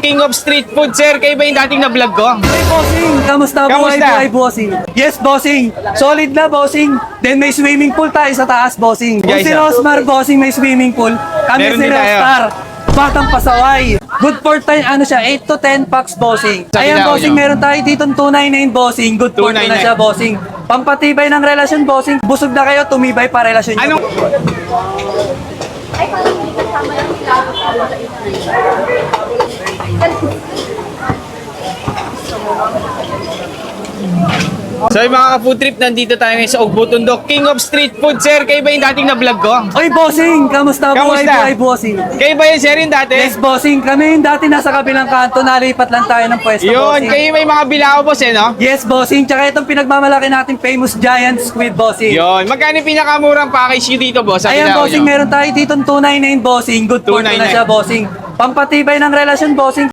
King of Street Food, sir. Kayo ba yung dating na vlog ko? Hey, bossing! Kamusta buhay, bossing? Yes, bossing. Solid na, bossing. Then may swimming pool tayo sa taas, bossing. Kung Guys, si Rosmar, bossing, may swimming pool. Kami Meron si din tayo. Rostar. Batang pasaway. Good for time, 8 to 10 packs, bossing. Sa Ayan, Bilao bossing, nyo. meron tayo dito 299, bossing. Good for 2 na 299. siya, bossing. Pampatibay ng relasyon, bossing. Busog na kayo, tumibay pa relasyon nyo. Anong... So yung mga ka-food trip, nandito tayo ngayon sa Ugbo Tundok. King of Street Food, sir. Kayo ba yung dating na vlog ko? Oy, bossing! Kamusta buhay, bossing? Kayo ba yung sir yung dati? Yes, bossing. Kami yung dati nasa kabilang kanto, nalipat lang tayo ng pwesto, Yun, bossing. kayo may mga bilao, boss, eh, no? Yes, bossing. Tsaka itong pinagmamalaki natin, famous giant squid, bossing. Yun, magkano yung pinakamurang package nyo dito, boss? Sa Ayan, bilao bossing, nyo? meron tayo dito 299, bossing. Good for 2 na 299. siya, bossing. Pampatibay ng relasyon, bossing.